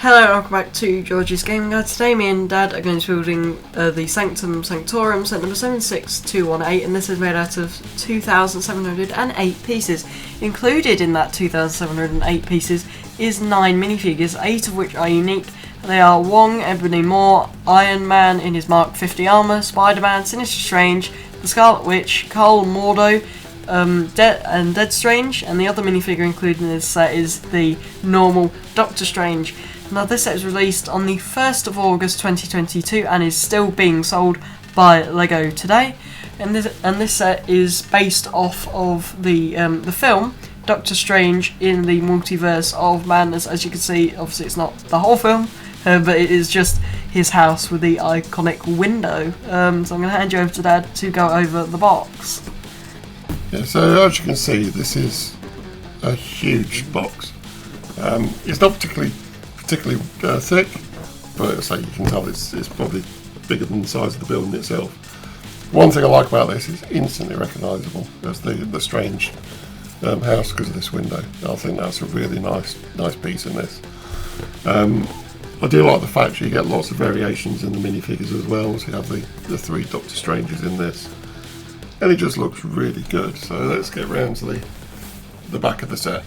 Hello and welcome back to George's Gaming Guide. Today me and Dad are going to be building the Sanctum Sanctorum set number 76218, and this is made out of 2,708 pieces. Included in that 2,708 pieces is 9 minifigures, 8 of which are unique. They are Wong, Ebony Maw, Iron Man in his Mark 50 armour, Spider-Man, Sinister Strange, the Scarlet Witch, Karl, Mordo, Dead Strange, and the other minifigure included in this set is the normal Doctor Strange. Now this set was released on the 1st of August 2022 and is still being sold by LEGO today. And this set is based off of the film Doctor Strange in the Multiverse of Madness. As you can see, obviously it's not the whole film, but it is just his house with the iconic window. So I'm going to hand you over to Dad to go over the box. Yeah, so as you can see, this is a huge box. It's not particularly thick, but as I say, you can tell it's probably bigger than the size of the building itself. One thing I like about this is instantly recognisable as the Strange house because of this window. I think that's a really nice piece in this. I do like the fact that you get lots of variations in the minifigures as well. So you have the 3 Doctor Stranges in this, and it just looks really good. So let's get round to the back of the set.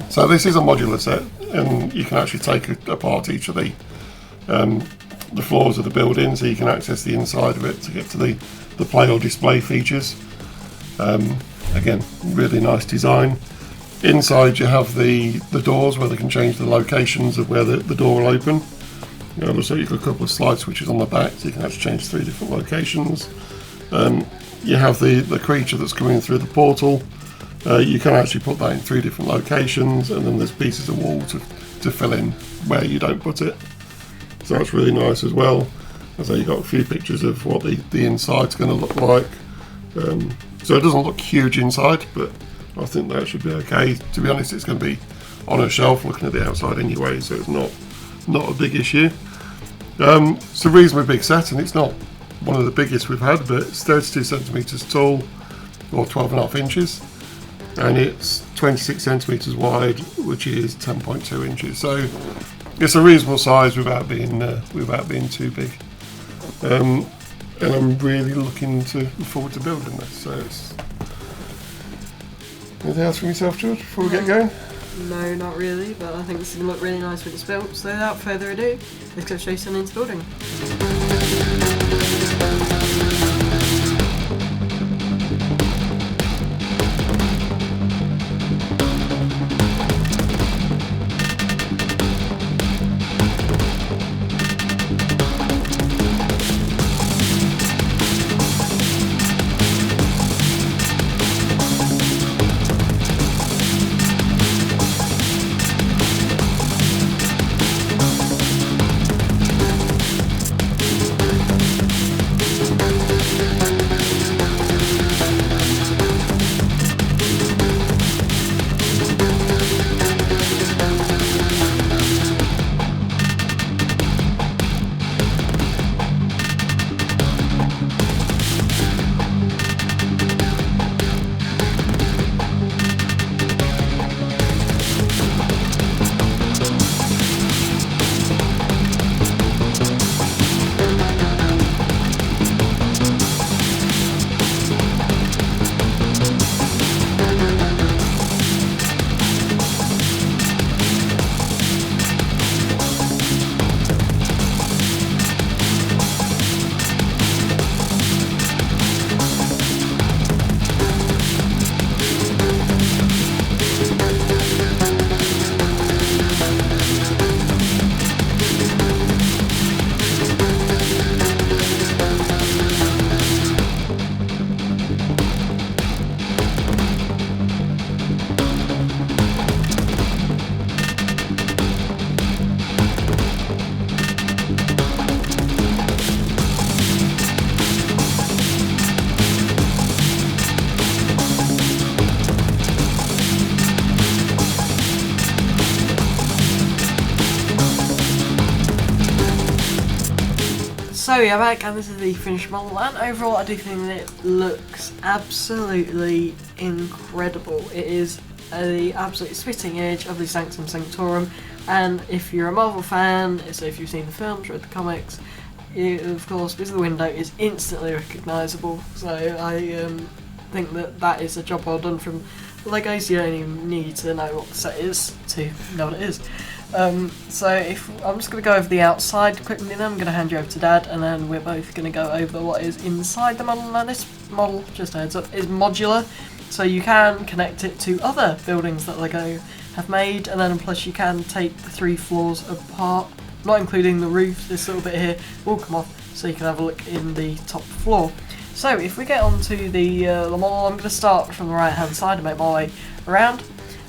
So this is a modular set, and you can actually take apart each of the floors of the building, so you can access the inside of it to get to the play or display features. Again, really nice design. Inside you have the doors where they can change the locations of where the door will open. Also you've got a couple of slide switches on the back, so you can actually change 3 different locations. You have the creature that's coming through the portal. You can actually put that in 3 different locations, and then there's pieces of wall to fill in where you don't put it. So that's really nice as well. So you've got a few pictures of what the inside's going to look like. So it doesn't look huge inside, but I think that should be okay. To be honest, it's going to be on a shelf looking at the outside anyway, so it's not a big issue. It's a reasonably big set, and it's not one of the biggest we've had, but it's 32 centimetres tall, or 12.5 inches. And it's 26 centimetres wide, which is 10.2 inches. So it's a reasonable size without being too big. And I'm really looking forward to building this. So anything else from yourself, George, before we get going? No, not really, but I think this is going to look really nice when it's built. So without further ado, let's go straight on into building. So we are back, and this is the finished model, and overall I do think that it looks absolutely incredible. It is the absolute spitting edge of the Sanctum Sanctorum, and if you're a Marvel fan, so if you've seen the films, read the comics, it, of course, because the window is instantly recognisable. So I think that is a job well done from Legos. You don't even need to know what the set is to know what it is. So if I'm just going to go over the outside quickly, then I'm going to hand you over to Dad, and then we're both going to go over what is inside the model. Now this model, just a heads up, is modular, so you can connect it to other buildings that Lego have made, and then plus you can take the 3 floors apart, not including the roof. This little bit here will come off, so you can have a look in the top floor. So if we get onto the model, I'm going to start from the right hand side and make my way around.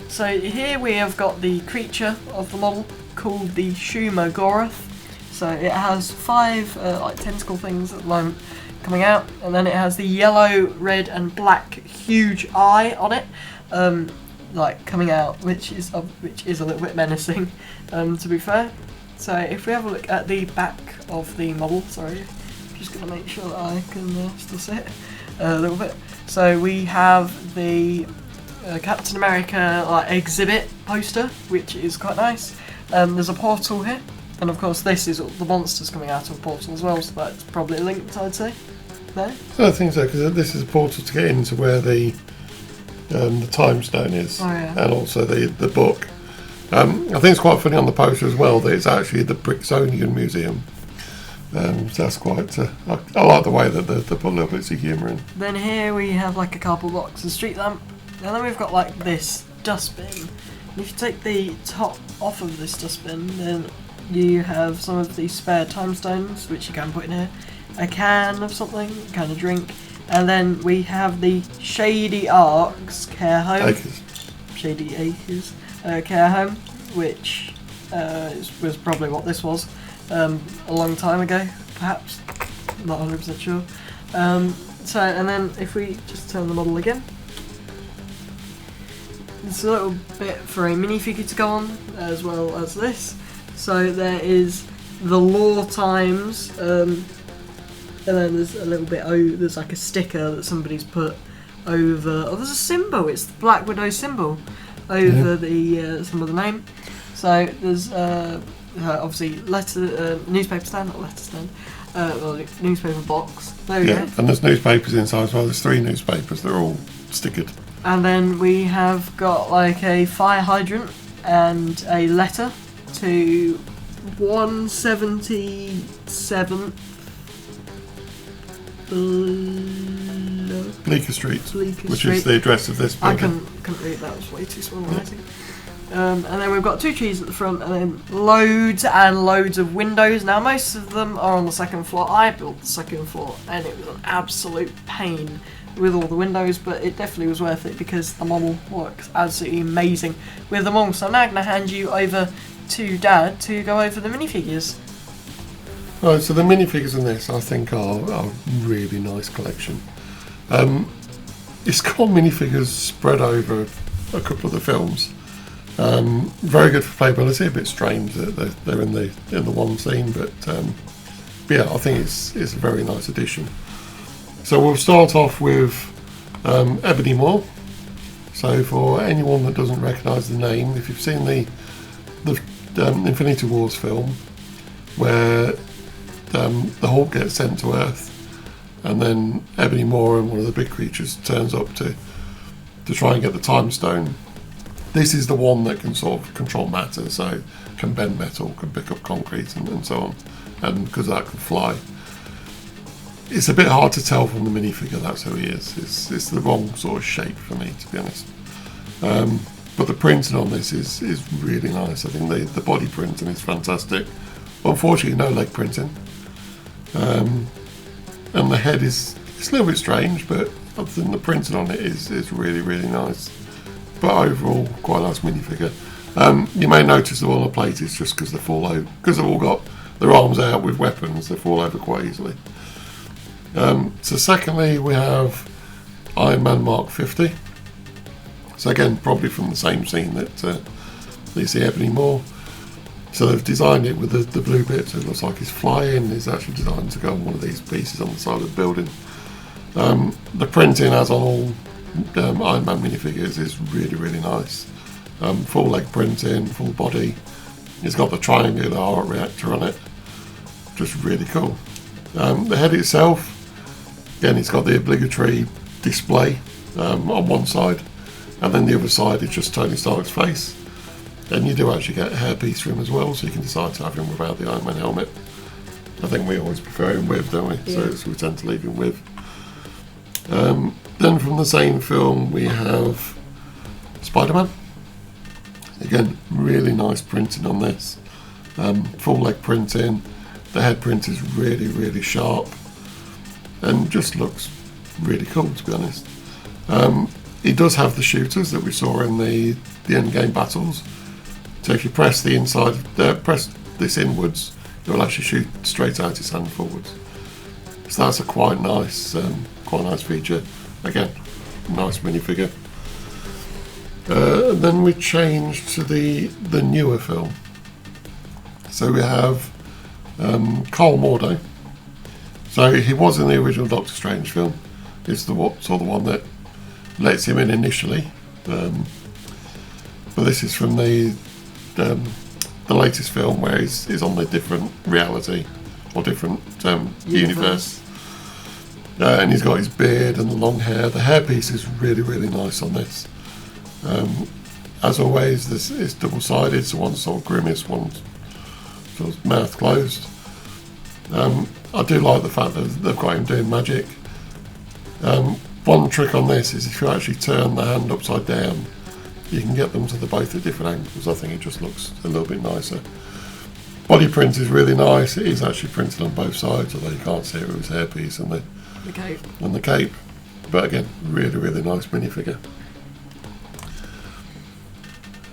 So here we have got the creature of the model called the Shumagorath. So it has 5 like tentacle things at the moment coming out, and then it has the yellow, red and black huge eye on it, like coming out, which is a little bit menacing, to be fair. So if we have a look at the back of the model, sorry, I'm just going to make sure that I can still see it a little bit. So we have the Captain America like exhibit poster, which is quite nice. There's a portal here, and of course this is the monsters coming out of a portal as well, so that's probably linked, I'd say. There. So I think so, because this is a portal to get into where the time stone is, and also the book. I think it's quite funny on the poster as well that it's actually the Brixonian Museum. So that's quite. I like the way that they put little bits of humour in. Then here we have like a cardboard box, a street lamp, and then we've got like this dustbin. And if you take the top off of this dustbin, then you have some of the spare time stones, which you can put in here, a can of something, a can of drink, and then we have the Shady Arcs care home. Acres. Shady Acres care home, which was probably what this was a long time ago, perhaps. Not 100% sure. So, and then if we just turn the model again, there's a little bit for a minifigure to go on, as well as this. So there is the lore times, and then there's a little bit, there's like a sticker that somebody's put over, there's a symbol, it's the Black Widow symbol over the some of the name. So there's obviously newspaper stand, not letter stand, well, newspaper box. There we go. And there's newspapers inside as well. There's 3 newspapers. They're all stickered. And then we have got like a fire hydrant and a letter to 177 Bleecker Street, which is the address of this building. I couldn't read that, it was way too small. And then we've got 2 trees at the front, and then loads and loads of windows. Now most of them are on the 2nd floor. I built the 2nd floor, and it was an absolute pain with all the windows, but it definitely was worth it because the model works absolutely amazing with them all. So I'm now going to hand you over to Dad to go over the minifigures. Right, so the minifigures in this, I think, are a really nice collection. It's got minifigures spread over a couple of the films. Very good for playability. A bit strange that they're in the one scene, but yeah, I think it's a very nice addition. So we'll start off with Ebony Maw. So for anyone that doesn't recognise the name, if you've seen the Infinity Wars film, where the Hulk gets sent to Earth, and then Ebony Maw and one of the big creatures turns up to try and get the time stone. This is the one that can sort of control matter, so can bend metal, can pick up concrete and so on, and because that can fly. It's a bit hard to tell from the minifigure that's who he is. It's the wrong sort of shape for me, to be honest. But the printing on this is really nice. I think the body printing is fantastic. Unfortunately, no leg printing. And the head it's a little bit strange, but I think the printing on it is really, really nice. But overall, quite a nice minifigure. You may notice the one on the plate is just because they fall over, because they've all got their arms out with weapons, they fall over quite easily. So secondly, we have Iron Man Mark 50. So again, probably from the same scene that you see Ebony Maw. So they've designed it with the blue bit, so it looks like he's flying. It's actually designed to go on one of these pieces on the side of the building. The printing, as on all Iron Man minifigures is really, really nice. Full leg printing, full body. It's got the triangular heart reactor on it. Just really cool. The head itself, again, it's got the obligatory display on one side, and then the other side is just Tony Stark's face. And you do actually get a hairpiece for him as well, so you can decide to have him without the Iron Man helmet. I think we always prefer him with, don't we? Yeah. So we tend to leave him with. Then from the same film we have Spider-Man. Again, really nice printing on this. Full leg printing. The head print is really, really sharp and just looks really cool, to be honest. It does have the shooters that we saw in the endgame battles. So if you press the inside, press this inwards, it will actually shoot straight out his hand forwards. So that's a quite nice feature. Again, nice minifigure. Then we change to the newer film. So we have Karl Mordo. So he was in the original Doctor Strange film. It's the one that lets him in initially. But this is from the latest film where he's on the different reality or different universe. And he's got his beard and the long hair. The hairpiece is really, really nice on this. As always, this is double-sided, so one's sort of grimace, one's sort of mouth closed. I do like the fact that they've got him doing magic. One trick on this is if you actually turn the hand upside down, you can get them to both at different angles. I think it just looks a little bit nicer. Body print is really nice. It is actually printed on both sides, although you can't see it with his hairpiece and the cape. But again, really, really nice minifigure.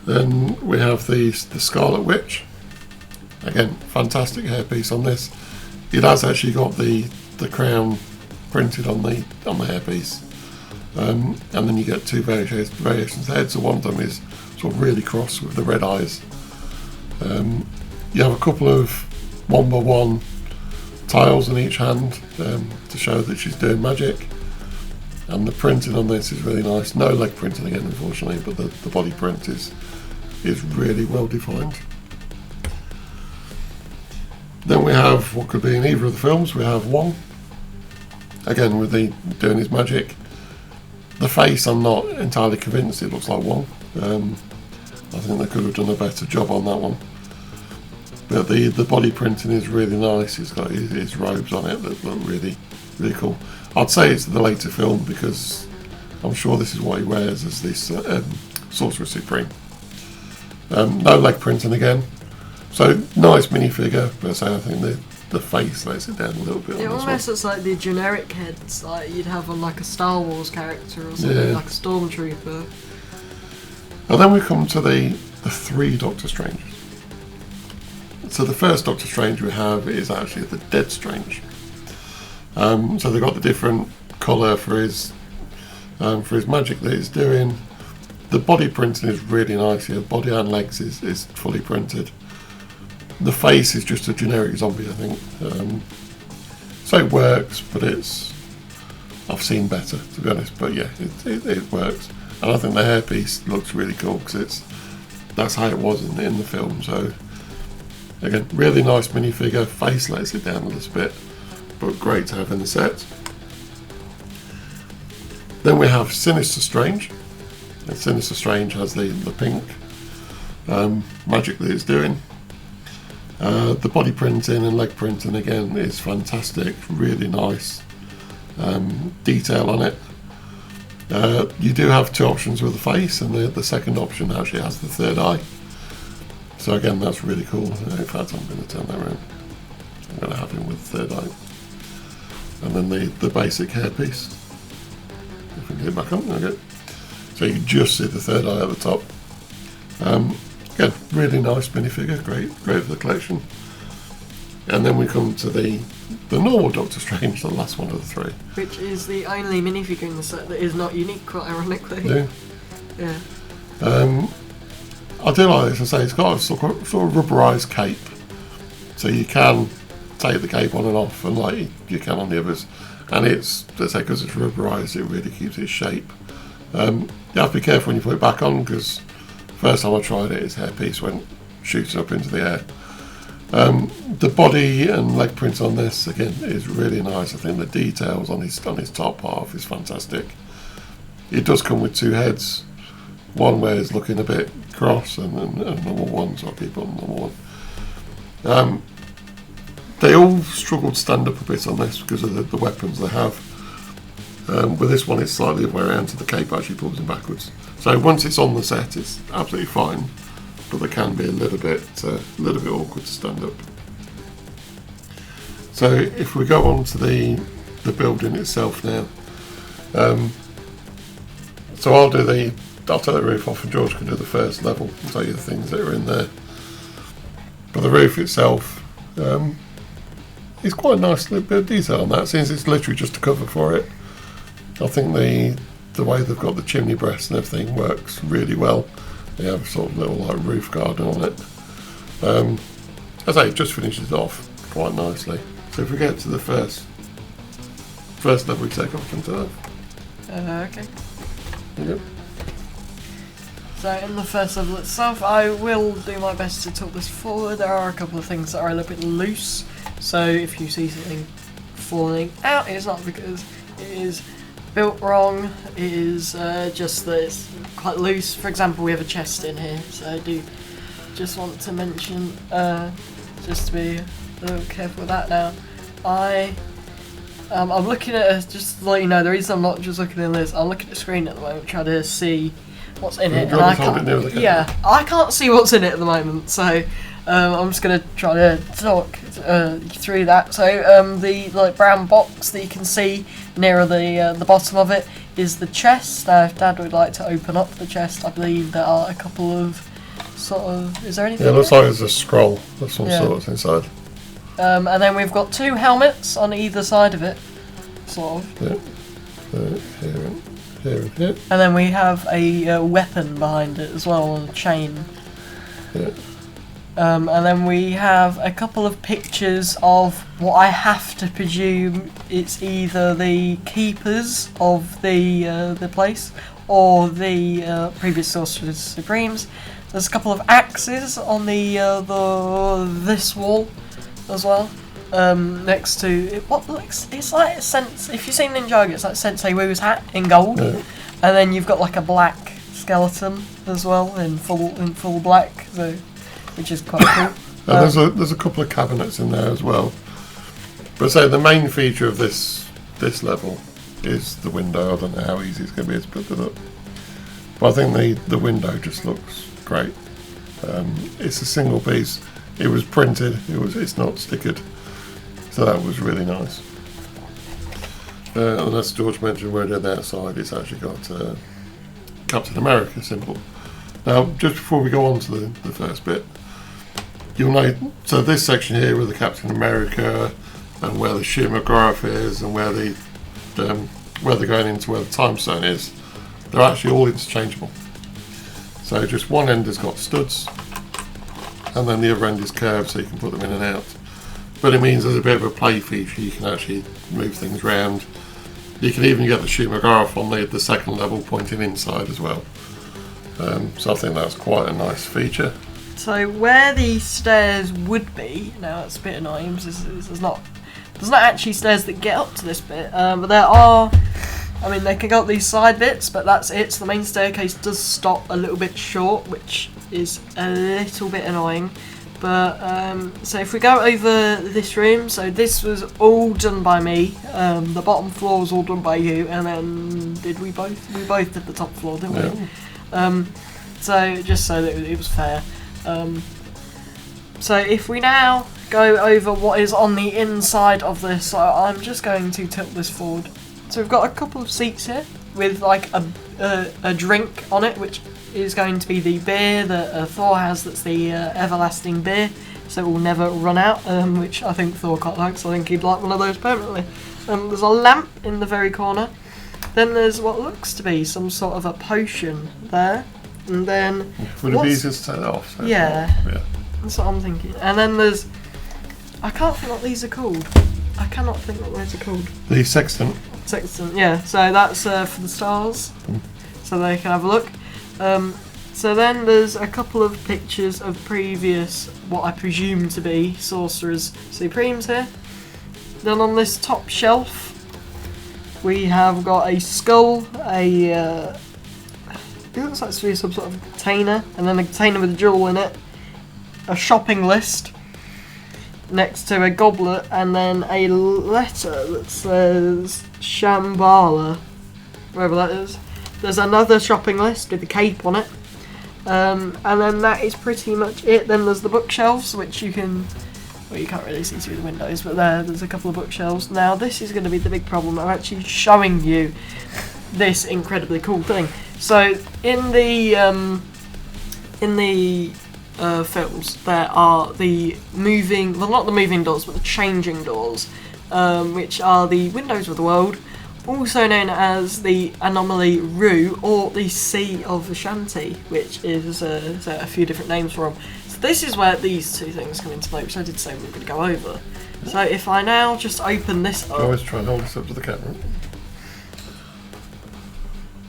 Then we have the Scarlet Witch. Again, fantastic hairpiece on this. It has actually got the crown printed on the hairpiece, and then you get two variations of heads. So one of them is sort of really cross with the red eyes. You have a couple of 1x1 tiles in each hand to show that she's doing magic. And the printing on this is really nice. No leg printing again, unfortunately, but the body print is really well defined. Then we have what could be in either of the films. We have Wong, again with doing his magic. The face, I'm not entirely convinced it looks like Wong. I think they could have done a better job on that one. But the body printing is really nice. He's got his robes on it that look really, really cool. I'd say it's the later film because I'm sure this is what he wears as this Sorcerer Supreme. No leg printing again. So nice minifigure, but I think the face lets it down a little bit. It almost looks like the generic heads, like you'd have on like a Star Wars character or something, like a stormtrooper. And then we come to the three Doctor Stranges. So the first Doctor Strange we have is actually the Dead Strange. So they've got the different colour for his magic that he's doing. The body printing is really nice here. Body and legs is fully printed. The face is just a generic zombie, I think. So it works, but I've seen better, to be honest. But yeah, it works. And I think the hairpiece looks really cool because that's how it was in the film. So again, really nice minifigure. Face lets it down a little bit, but great to have in the set. Then we have Sinister Strange. And Sinister Strange has the pink magic that it's doing. The body printing and leg printing again is fantastic, really nice detail on it. You do have two options with the face, and the second option actually has the third eye. So again, that's really cool. In fact, I'm going to turn that around. I'm going to have him with the third eye. And then the basic hairpiece. If we can get it back on, okay. So you can just see the third eye at the top. Again, really nice minifigure, great for the collection. And then we come to the normal Doctor Strange, the last one of the three. Which is the only minifigure in the set that is not unique, quite ironically. Yeah. I do like this, I say it's got a sort of rubberised cape. So you can take the cape on and off, and like you can on the others. And it's, let's say, because it's rubberised, it really keeps its shape. You have to be careful when you put it back on, because first time I tried it, his hairpiece went shooting up into the air. The body and leg print on this again is really nice. I think the details on his top half is fantastic. It does come with two heads, one where it's looking a bit cross and number one, so I'll keep on number one. They all struggle to stand up a bit on this because of the weapons they have. With this one, it's slightly the way around, so the cape actually pulls him backwards. So once it's on the set, it's absolutely fine, but they can be a little bit awkward to stand up. So if we go on to the building itself now, so I'll take the roof off, and George can do the first level and tell you the things that are in there. But the roof itself, it's quite a nice little bit of detail on that, since it's literally just a cover for it. I think the way they've got the chimney breast and everything works really well. They have a sort of little like roof garden on it. As I say, it just finishes off quite nicely. So if we get to the first level, we take off into that. Okay. Yep. So in the first level itself, I will do my best to tilt this forward. There are a couple of things that are a little bit loose, so if you see something falling out, it's not because it is built wrong, it is just that it's quite loose. For example, we have a chest in here, so I do just want to mention, just to be a little careful with that now. I'm looking at just to let you know, the reason I'm not just looking at this, I'm looking at the screen at the moment trying to see what's in it, and I can't see what's in it at the moment, so I'm just going to try to talk through that. So the brown box that you can see nearer the bottom of it is the chest. Now if Dad would like to open up the chest, I believe there are a couple of sort of, is there anything? Yeah, it looks like there's a scroll of some sort inside. And then we've got two helmets on either side of it, sort of. Yeah. Here and here. And then we have a weapon behind it as well, on a chain. Yeah. And then we have a couple of pictures of what I have to presume it's either the keepers of the place or the previous Sorcerers Supremes. There's a couple of axes on this wall as well. Next to what looks, it's like if you've seen Ninjago, it's like Sensei Wu's hat in gold, and then you've got like a black skeleton as well in full black, so which is quite cool. There's a couple of cabinets in there as well, but so the main feature of this level is the window. I don't know how easy it's going to be to put that up, but I think the window just looks great. It's a single piece. It was printed. It's not stickered. So that was really nice. And as George mentioned, right on the outside, it's actually got Captain America symbol. Now, just before we go on to the first bit, you'll know. So this section here with the Captain America and where the Shimmergraph is and where they're going into where the time stone is, they're actually all interchangeable. So just one end has got studs, and then the other end is curved, so you can put them in and out. But it means there's a bit of a play feature. You can actually move things around. You can even get the Shimmergraph on the second level pointing inside as well. So I think that's quite a nice feature. So where the stairs would be, now it's a bit annoying because there's not actually stairs that get up to this bit, but there are. I mean, they can go up these side bits, but that's it. So the main staircase does stop a little bit short, which is a little bit annoying. But so if we go over this room, so this was all done by me. The bottom floor was all done by you, and then we both did the top floor, didn't we? So just so that it was fair. So if we now go over what is on the inside of this, so I'm just going to tilt this forward. So we've got a couple of seats here with like a drink on it, which is going to be the beer that Thor has. That's the everlasting beer, so it will never run out. Which I think Thor quite likes. I think he'd like one of those permanently. There's a lamp in the very corner. Then there's what looks to be some sort of a potion there, and then would it be easier to take that off? So yeah, that's what I'm thinking. And then there's, I can't think what these are called. I cannot think what these are called. The sextant. Sextant, yeah. So that's for the stars. so they can have a look. So then there's a couple of pictures of previous, what I presume to be Sorcerers Supremes here. Then on this top shelf, we have got a skull, it looks like to be some sort of container, and then a container with a jewel in it, a shopping list next to a goblet, and then a letter that says Shambhala, wherever that is. There's another shopping list with a cape on it. And then that is pretty much it. Then there's the bookshelves, which you can, well, you can't really see through the windows, but there's a couple of bookshelves. Now this is going to be the big problem. I'm actually showing you this incredibly cool thing. So in the films, there are the moving, well, not the moving doors, but the changing doors, which are the windows of the world, also known as the Anomaly Rue or the Sea of Ashanti, which is a few different names for them. So this is where these two things come into play, which I did say we were going to go over. So if I now just open this up... I always try and hold this up to the camera.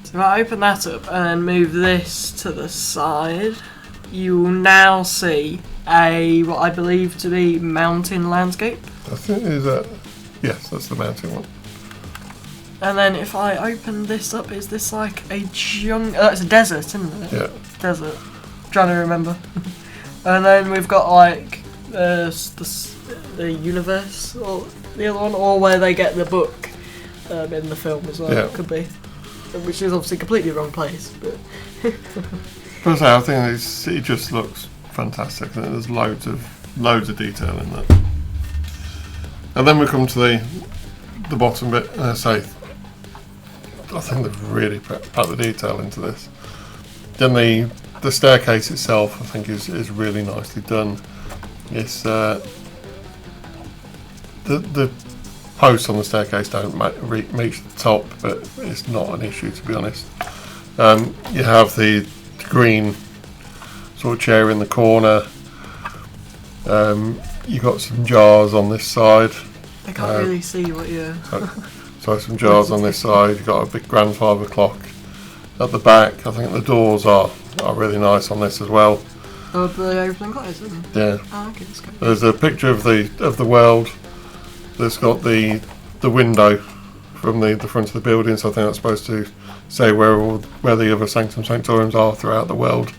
So if I open that up and move this to the side, you will now see what I believe to be mountain landscape. I think is that... Yes, that's the mountain one. And then if I open this up, is this like a jungle? It's a desert, isn't it? Yeah. Desert. Trying to remember. And then we've got like the universe, or the other one, or where they get the book in the film as well. Yeah. Could be. Which is obviously completely wrong place, but. But I think it just looks fantastic. And there's loads of detail in that. And then we come to the bottom bit. I think they've really put the detail into this. Then the staircase itself, I think, is really nicely done. It's the posts on the staircase don't reach the top, but it's not an issue, to be honest. You have the green sort of chair in the corner. You got some jars on this side. I can't really see what you're... So some jars on this side. You've got a big grandfather clock at the back. I think the doors are really nice on this as well. Oh, the opening close, isn't it? Yeah. Oh, okay, that's good. There's a picture of the world that's got the window from the front of the building. So I think that's supposed to say where the other Sanctum Sanctorums are throughout the world.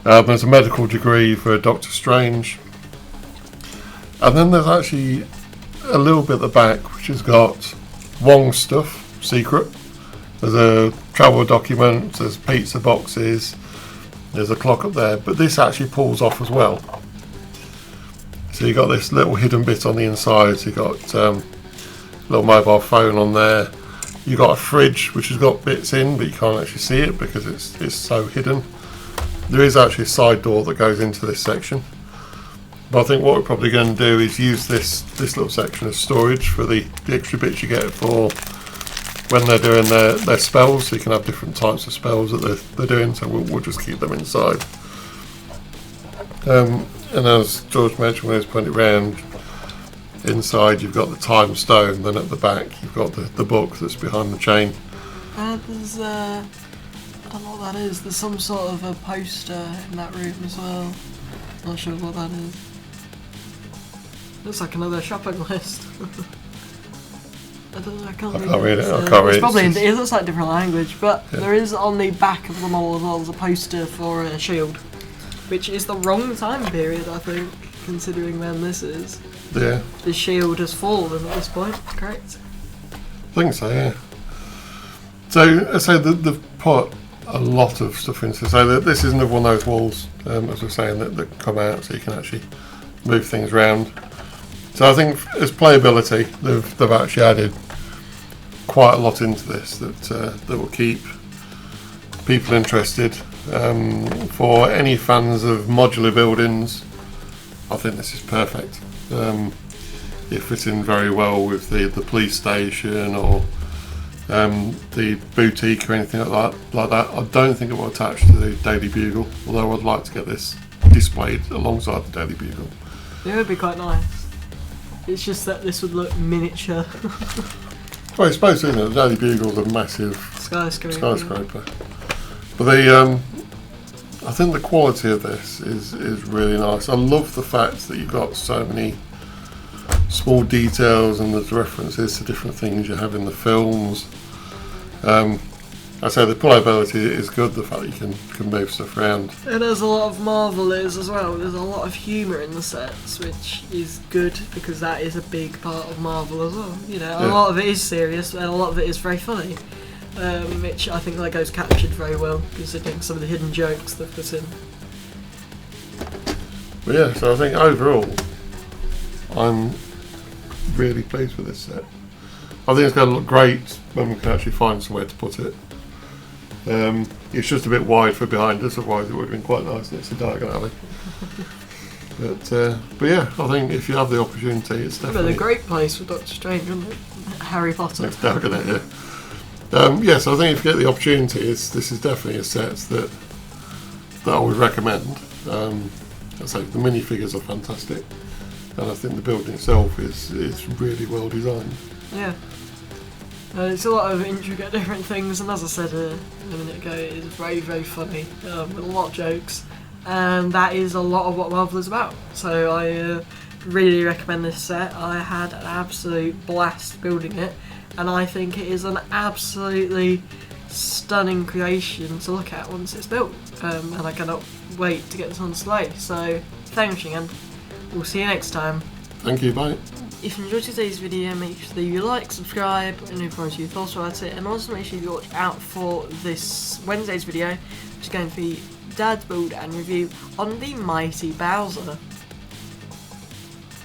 There's a medical degree for Dr. Strange. And then there's actually a little bit at the back which has got Wong stuff, secret. There's a travel document, there's pizza boxes, there's a clock up there, but this actually pulls off as well. So you got this little hidden bit on the inside, so you got a little mobile phone on there. You got a fridge which has got bits in, but you can't actually see it because it's so hidden. There is actually a side door that goes into this section. But I think what we're probably going to do is use this little section as storage for the extra bits you get for when they're doing their spells. So you can have different types of spells that they're doing, so we'll just keep them inside. And as George mentioned when he was putting it round, inside you've got the time stone, then at the back you've got the book that's behind the chain. There's I don't know what that is. There's some sort of a poster in that room as well. Not sure what that is. Looks like another shopping list. I don't know, I can't read it. It's probably it looks like a different language, but yeah. There is on the back of the model as well as a poster for a shield, which is the wrong time period, I think, considering when this is. Yeah. The shield has fallen at this point, correct? I think so, yeah. So, I say they've put a lot of stuff into. So this isn't one of those walls, as we're saying, that come out, so you can actually move things around. So I think as playability, they've actually added quite a lot into this that will keep people interested. For any fans of modular buildings, I think this is perfect. It fits in very well with the police station or the boutique or anything like that. I don't think it will attach to the Daily Bugle, although I'd like to get this displayed alongside the Daily Bugle. Yeah, it would be quite nice. It's just that this would look miniature. Well, I suppose, isn't it? The Daily Bugle's a massive skyscraper. But the I think the quality of this is really nice. I love the fact that you've got so many small details and there's references to different things you have in the films. I say the playability is good, the fact that you can move stuff around. And there's a lot of Marvel as well. There's a lot of humour in the sets, which is good because that is a big part of Marvel as well. You know, a lot of it is serious and a lot of it is very funny, which I think LEGO's captured very well, considering some of the hidden jokes they've put in. But yeah, so I think overall, I'm really pleased with this set. I think it's going to look great when we can actually find somewhere to put it. It's just a bit wide for behind us, otherwise it would have been quite nice next to Diagon Alley. But yeah, I think if you have the opportunity, it's definitely a great place for Doctor Strange, isn't it? Harry Potter. Next to Diagon Alley, yeah. So I think if you get the opportunity, this is definitely a set that I would recommend. I say the minifigures are fantastic, and I think the building itself is really well designed. Yeah. It's a lot of intricate different things, and as I said a minute ago, it is very, very funny, with a lot of jokes, and that is a lot of what Marvel is about. So I really recommend this set. I had an absolute blast building it, and I think it is an absolutely stunning creation to look at once it's built, and I cannot wait to get this on display. So thanks again. We'll see you next time. Thank you, bye. If you enjoyed today's video, make sure that you like, subscribe, and inform your thoughts about it, and also make sure you watch out for this Wednesday's video, which is going to be Dad's build and review on the Mighty Bowser.